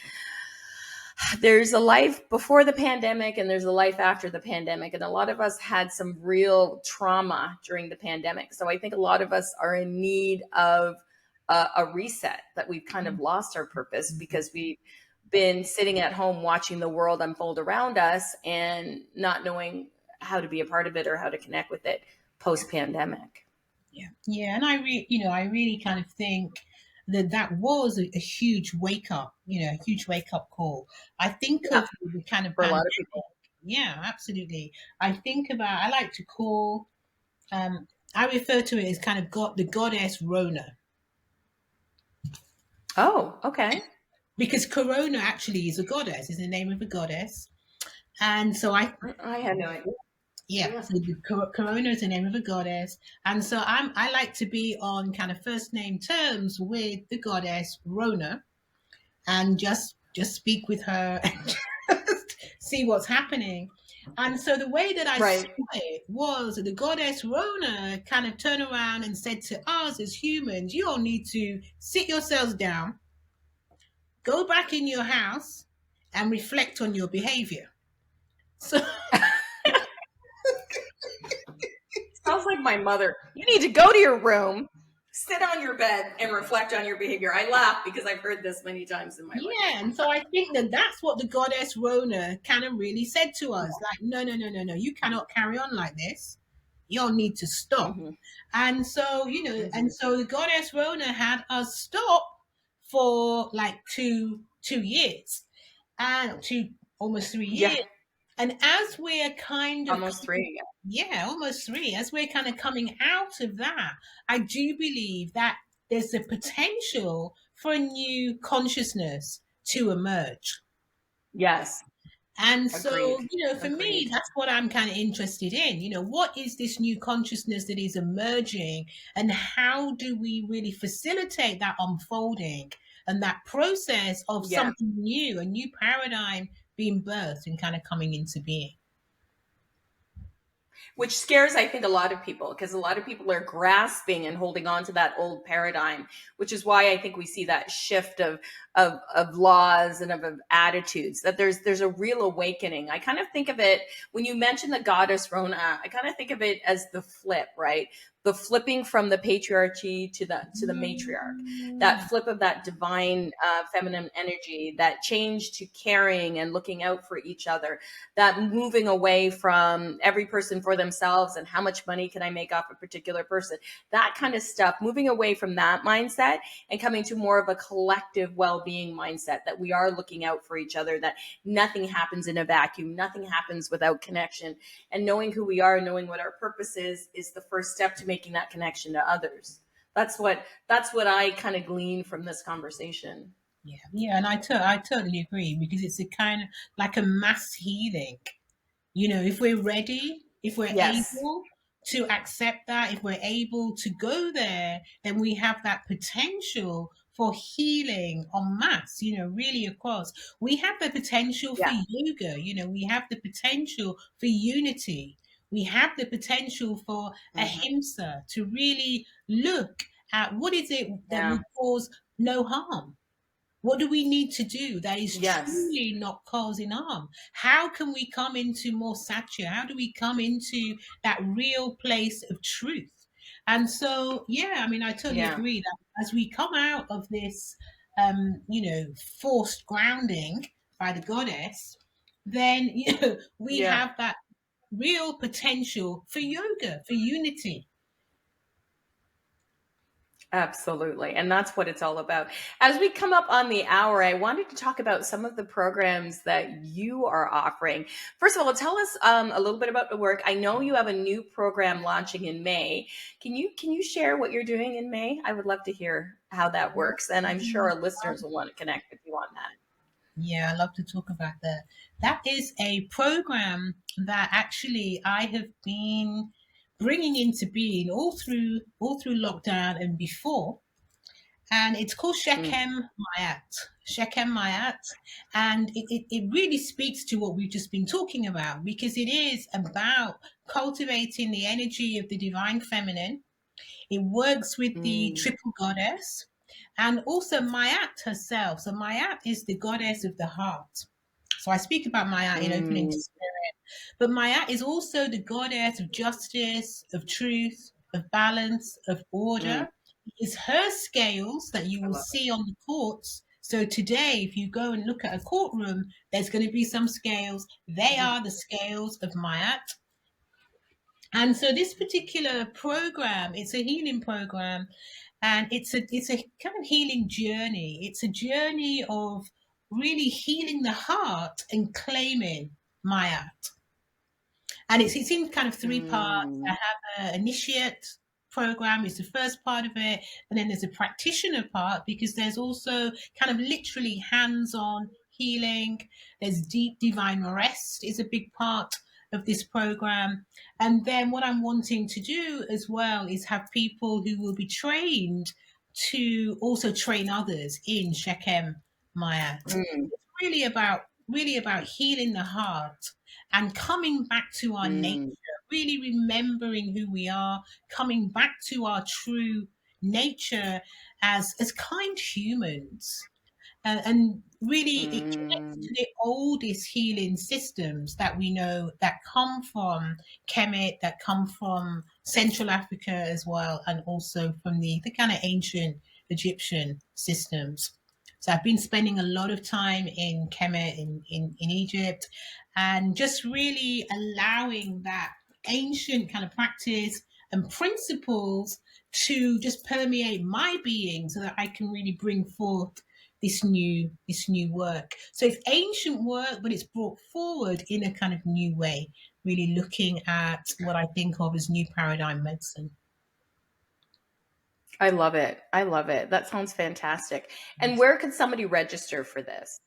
there's a life before the pandemic and there's a life after the pandemic. And a lot of us had some real trauma during the pandemic. So I think a lot of us are in need of a reset, that we've kind of lost our purpose because we've been sitting at home watching the world unfold around us and not knowing how to be a part of it or how to connect with it post-pandemic. Yeah, and I really kind of think that was a huge wake up, a huge wake up call. I think Yeah, of the kind of for a lot pandemic. of people. Yeah, absolutely. I like to call, I refer to it as kind of the goddess Rona, Oh, okay. because Corona actually is a goddess, is the name of a goddess. And so I had no idea. yeah, so the Corona is the name of a goddess. And so I like to be on kind of first name terms with the goddess Rona, and just speak with her and just see what's happening. And so the way that I saw Right. it was the goddess Rona kind of turned around and said to us as humans, you all need to sit yourselves down, go back in your house, and reflect on your behavior. So Sounds like my mother. You need to go to your room, sit on your bed, and reflect on your behavior. I laugh because I've heard this many times in my life. yeah, and so I think that that's what the goddess Rona kind of really said to us, like, no, no, no, no, no, you cannot carry on like this. You'll need to stop. Mm-hmm. And so, and so the goddess Rona had us stop for like two years, and almost 3 years. Yeah, And as we're kind of almost 3. yeah, almost 3, as we're kind of coming out of that, I do believe that there's the potential for a new consciousness to emerge. Yes, And so, agreed. for me, Agreed. that's what I'm kind of interested in. What is this new consciousness that is emerging, and how do we really facilitate that unfolding and that process of Yeah. something new, a new paradigm being birthed and kind of coming into being? Which scares, I think, a lot of people, because a lot of people are grasping and holding on to that old paradigm, which is why I think we see that shift of laws and of attitudes, that there's a real awakening. I kind of think of it, when you mention the goddess Rona, I kind of think of it as the flip, right? the flipping from the patriarchy to the matriarch, that flip of that divine feminine energy, that change to caring and looking out for each other, that moving away from every person for themselves and how much money can I make off a particular person, that kind of stuff, moving away from that mindset and coming to more of a collective well-being mindset, that we are looking out for each other, that nothing happens in a vacuum, nothing happens without connection, and knowing who we are, knowing what our purpose is the first step to making that connection to others. That's what I kind of glean from this conversation. Yeah, and I totally agree, because it's a kind of like a mass healing. If we're ready, if we're Yes. able to accept that, if we're able to go there, then we have that potential for healing en masse, really across. We have the potential for Yeah. yoga, we have the potential for unity. We have the potential for Mm-hmm. ahimsa, to really look at what is it that Yeah. will cause no harm. What do we need to do that is Yes. truly not causing harm? How can we come into more satya? How do we come into that real place of truth? And so, yeah, I mean, I totally Yeah. agree that as we come out of this, forced grounding by the goddess, then, we Yeah. have that real potential for yoga, for unity. Absolutely. And that's what it's all about. As we come up on the hour, I wanted to talk about some of the programs that you are offering. First of all, tell us a little bit about the work. I know you have a new program launching in May. Can you share what you're doing in May? I would love to hear how that works. And I'm sure our listeners will want to connect with you on that. Yeah, I love to talk about that. That is a program that actually I have been bringing into being all through lockdown and before, and it's called Mm. Shechem Mayat. Shechem Mayat, and it really speaks to what we've just been talking about, because it is about cultivating the energy of the divine feminine. It works with the Mm. triple goddess and also Mayat herself. So Mayat is the goddess of the heart. So I speak about Mayat in opening to Mm. spirit, but Mayat is also the goddess of justice, of truth, of balance, of Mm. order. It is her scales that you I will love see on the courts. So today, if you go and look at a courtroom, there's going to be some scales. They it. are the scales of Mayat. And so this particular program, it's a healing program, and it's a kind of healing journey. It's a journey of really healing the heart and claiming my art. And it's in kind of three parts. I Mm. have an initiate program is the first part of it, and then there's a practitioner part, because there's also kind of literally hands-on healing. There's deep divine rest is a big part of this program. And then what I'm wanting to do as well is have people who will be trained to also train others in Shechem Mayat. Mm. It's really about healing the heart and coming back to our nature, Mm. really remembering who we are, coming back to our true nature as kind humans. And really, it connects Mm. to the oldest healing systems that we know, that come from Kemet, that come from Central Africa as well, and also from the kind of ancient Egyptian systems. So I've been spending a lot of time in Kemet, in Egypt, and just really allowing that ancient kind of practice and principles to just permeate my being, so that I can really bring forth this new work. So it's ancient work, but it's brought forward in a kind of new way, really looking at what I think of as new paradigm medicine. I love it. I love it. That sounds fantastic. And where can somebody register for this?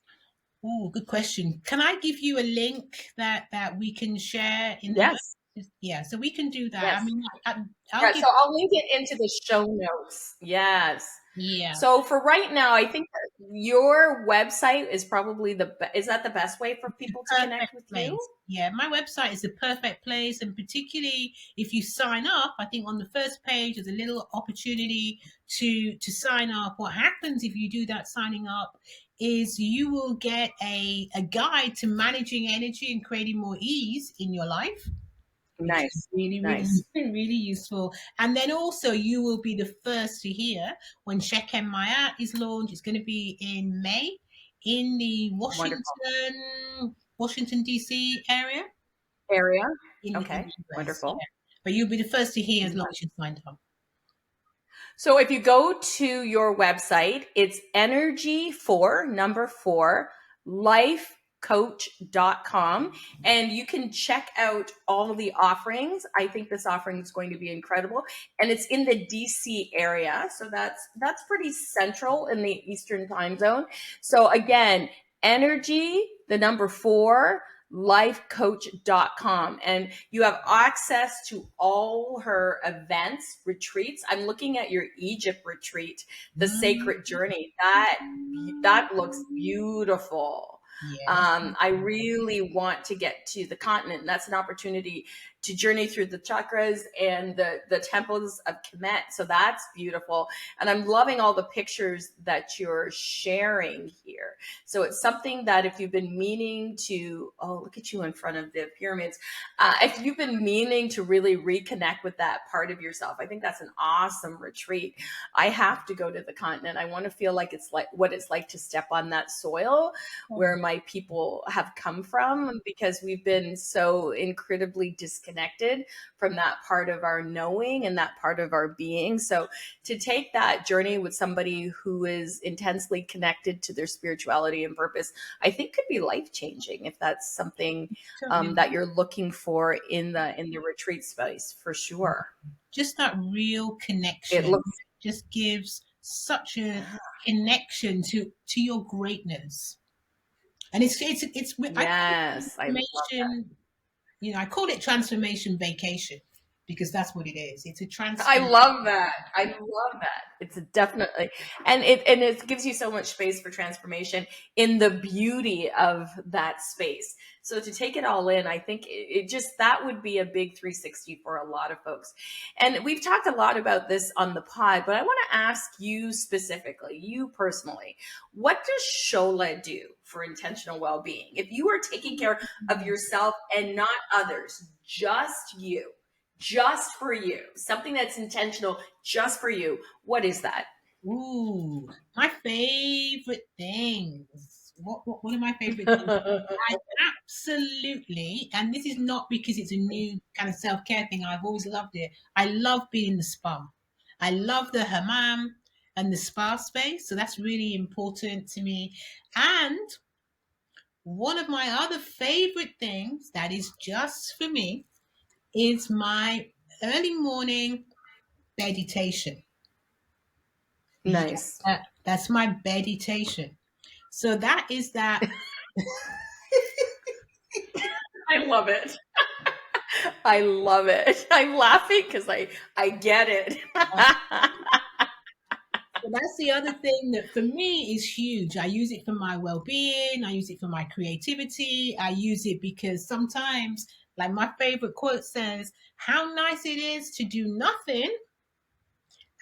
Oh, good question. Can I give you a link that we can share in the Yes. notes? Yeah, so we can do that. I Yes. mean, I'll Yeah, give. so I'll link it into the show notes. Yes. Yeah. So for right now, I think that your website is probably is that the best way for people to Perfect connect with you? place. Yeah, my website is the perfect place, and particularly if you sign up, I think on the first page there's a little opportunity to sign up. What happens if you do that signing up is you will get a guide to managing energy and creating more ease in your life. which is Nice. really, really, Nice. really useful. And then also you will be the first to hear when Shechem Maya is launched. It's going to be in May in the Wonderful. Washington DC area Area. in Okay. the US. Wonderful. Yeah. But you'll be the first to hear as long as you signed up. So if you go to your website, it's energy4 lifecoach.com, and you can check out all the offerings. I think this offering is going to be incredible, and it's in the DC area, so that's pretty central in the Eastern time zone. So again, energy 4 lifecoach.com, and you have access to all her events, retreats. I'm looking at your Egypt retreat, the sacred journey. That looks beautiful. Yes. I really want to get to the continent, and that's an opportunity to journey through the chakras and the temples of Kemet. So that's beautiful. And I'm loving all the pictures that you're sharing here. So it's something that if you've been meaning to, oh, look at you in front of the pyramids. If you've been meaning to really reconnect with that part of yourself, I think that's an awesome retreat. I have to go to the continent. I want to feel like it's like what it's like to step on that soil where my people have come from, because we've been so incredibly disconnected from that part of our knowing and that part of our being. So to take that journey with somebody who is intensely connected to their spirituality and purpose, I think could be life-changing if that's something that you're looking for in the retreat space, for sure. Just that real It connection looks just gives such a connection to your greatness. And it's I yes, I love transformation, I call it transformation vacation because that's what it is. It's a I transformation. love that. I love that. It's definitely, and it gives you so much space for transformation in the beauty of that space. So to take it all in, I think it just, that would be a big 360 for a lot of folks. And we've talked a lot about this on the pod, but I want to ask you specifically, you personally, what does Shola do for intentional well-being? If you are taking care of yourself and not others, just you, just for you, something that's intentional just for you, what is that? Ooh, my favorite things. What are my favorite things? I absolutely, and this is not because it's a new kind of self-care thing. I've always loved it. I love being in the spa. I love the hammam and the spa space. So that's really important to me. And one of my other favorite things that is just for me is my early morning meditation. Nice. Yeah, that's my meditation. So that is that. I love it. I love it. I'm laughing because I get it. So that's the other thing that for me is huge. I use it for my well-being. I use it for my creativity. I use it because sometimes, like my favorite quote says, how nice it is to do nothing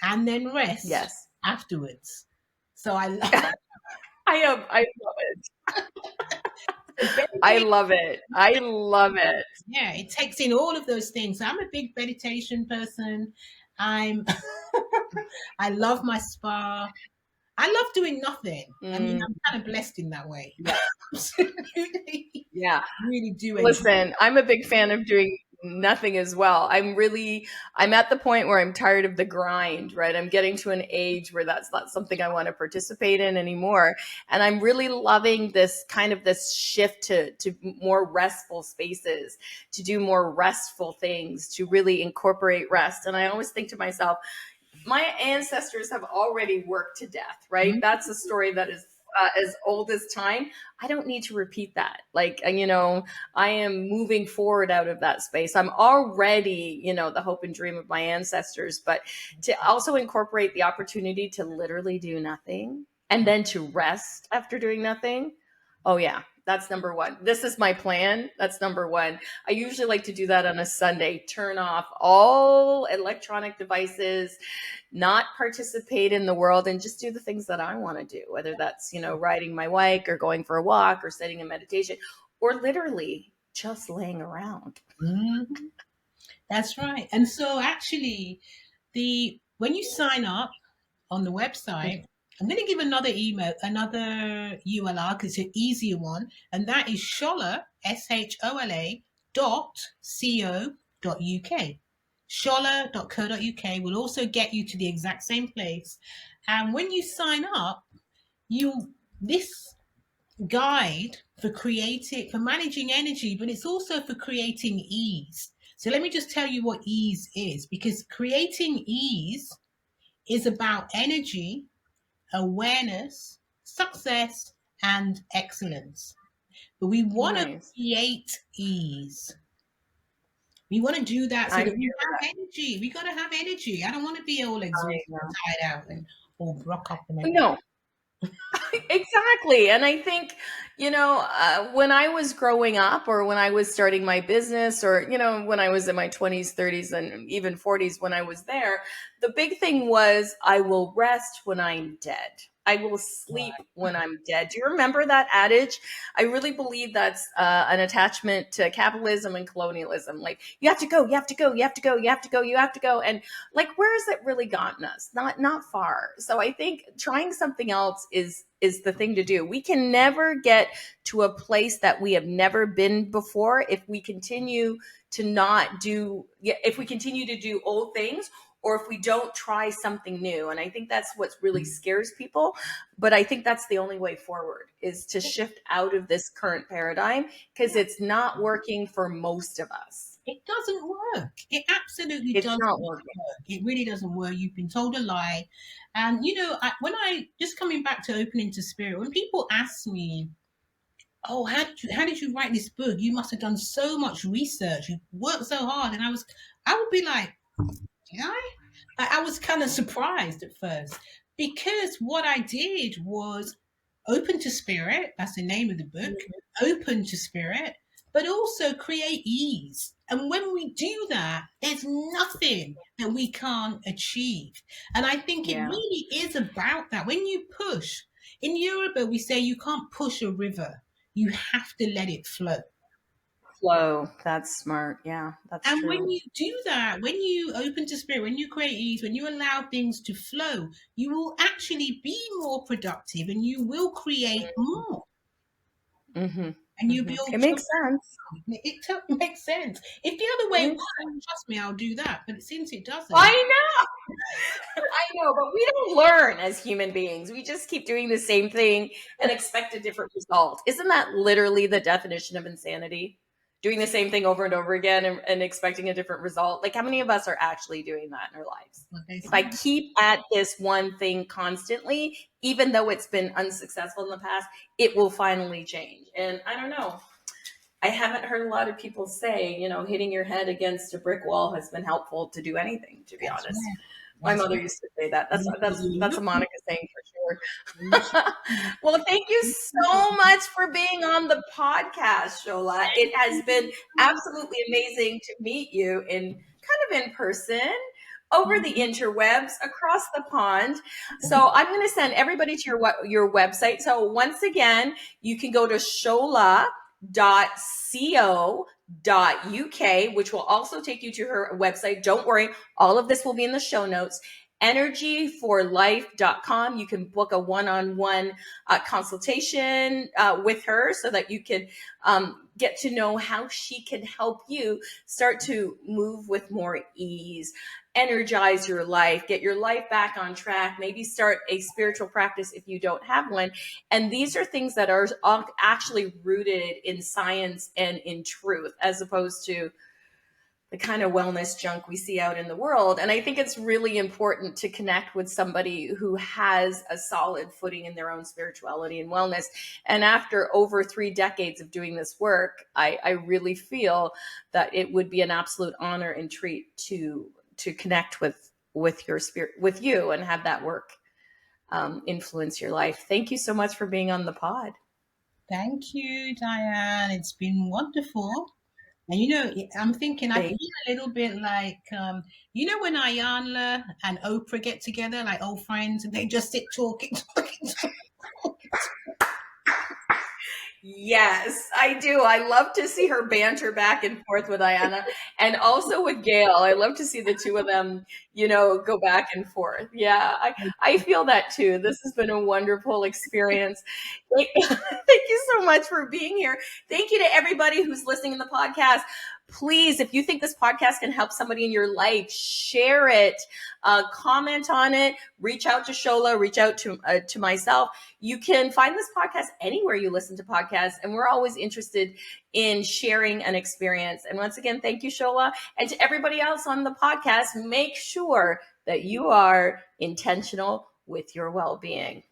and then rest Yes. afterwards. So I love I love it. I love it. I love it. Yeah, it takes in all of those things. I'm a big meditation person. I'm I love my spa. I love doing nothing. I mean, I'm kind of blessed in that way. Yeah. Absolutely. Yeah. I really do enjoy. Listen, I'm a big fan of doing nothing as well. I'm at the point where I'm tired of the grind, right? I'm getting to an age where that's not something I want to participate in anymore. And I'm really loving this shift to more restful spaces, to do more restful things, to really incorporate rest. And I always think to myself, my ancestors have already worked to death, right? Mhm. That's a story that is as old as time. I don't need to repeat that. Like, I am moving forward out of that space. I'm already, the hope and dream of my ancestors, but to also incorporate the opportunity to literally do nothing and then to rest after doing nothing. Oh, yeah. That's number one. This is my plan. That's number one. I usually like to do that on a Sunday, turn off all electronic devices, not participate in the world, and just do the things that I want to do, whether that's, riding my bike or going for a walk or sitting in meditation or literally just laying around. Mhm. That's right. And so actually, when you sign up on the website, I'm going to give another URL because it's an easier one, and that is Shola SHOLA .co.uk. Shola.co.uk will also get you to the exact same place. And when you sign up, you this guide for managing energy, but it's also for creating ease. So let me just tell you what ease is, because creating ease is about energy, awareness, success, and excellence. But we want to Nice. create ease. We want to do that so I that we hear have that. energy. We got to have energy. I don't want to be all I exhausted and know. tired out and all broke up and everything. No, exactly. And I think, when I was growing up or when I was starting my business or, when I was in my 20s, 30s, and even 40s when I was there, the big thing was I will rest when I'm dead. I will sleep when I'm dead. Do you remember that adage? I really believe that's an attachment to capitalism and colonialism. Like, you have to go, you have to go, you have to go, you have to go, you have to go. And like, where has it really gotten us? Not far. So I think trying something else is the thing to do. We can never get to a place that we have never been before if we continue to not do if we continue to do old things, or if we don't try something new. And I think that's what really scares people, but I think that's the only way forward, is to shift out of this current paradigm, because it's not working for most of us. It doesn't work. It absolutely It's doesn't not working. work. It really doesn't work. You've been told a lie. And, when I just coming back to opening to spirit, when people ask me, oh, how did you write this book? You must have done so much research. You worked so hard. And I would be like, did I? I was kind of surprised at first, because what I did was open to spirit. That's the name of the book. Open to spirit, but also create ease. And when we do that, there's nothing that we can't achieve. And I think it Yeah. really is about that. When you push, in Yoruba, we say you can't push a river, you have to let it flow. Flow. That's smart. Yeah, that's And when true. you do that, when you open to spirit, when you create ease, when you allow things to flow, you will actually be more productive and you will create more. Mm-hmm. And you Mm-hmm. build It your. makes sense. It makes sense. If the other It way makes works, sense. trust me, I'll do that. But since it doesn't, I know. I know, but we don't learn as human beings. We just keep doing the same thing and expect a different result. Isn't that literally the definition of insanity? Doing the same thing over and over again and expecting a different result. Like, how many of us are actually doing that in our lives? what they If I say. keep at this one thing constantly, even though it's been unsuccessful in the past, it will finally change. And I don't know. I haven't heard a lot of people say, hitting your head against a brick wall has been helpful to do anything, to be That's honest. right. My That's mother right. used to say that. That's You, that's you that's a look, Monica saying for you sure. Well, thank you so much for being on the podcast, Shola. It has been absolutely amazing to meet you in person, over the interwebs, across the pond. So I'm going to send everybody to your website. So once again, you can go to shola.co.uk, which will also take you to her website. Don't worry, all of this will be in the show notes. Energyforlife.com. You can book a one-on-one consultation with her so that you can get to know how she can help you start to move with more ease, energize your life, get your life back on track, maybe start a spiritual practice if you don't have one. And these are things that are actually rooted in science and in truth, as opposed to the kind of wellness junk we see out in the world. And I think it's really important to connect with somebody who has a solid footing in their own spirituality and wellness. And after over 3 decades of doing this work, I really feel that it would be an absolute honor and treat to connect with your spirit, with you, and have that work influence your life. Thank you so much for being on the pod. Thank you, Diane. It's been wonderful. And I'm thinking, I feel Thank a little bit like, when Ayanla and Oprah get together, like old friends, and they just sit talking, talking, talking. Yes, I do. I love to see her banter back and forth with Diana and also with Gail. I love to see the two of them, go back and forth. Yeah, I feel that too. This has been a wonderful experience. Thank thank you so much for being here. Thank you to everybody who's listening in the podcast. Please, if you think this podcast can help somebody in your life, share it, comment on it, reach out to Shola, reach out to myself. You can find this podcast anywhere you listen to podcasts, and we're always interested in sharing an experience. And once again, thank you, Shola. And to everybody else on the podcast, make sure that you are intentional with your well-being.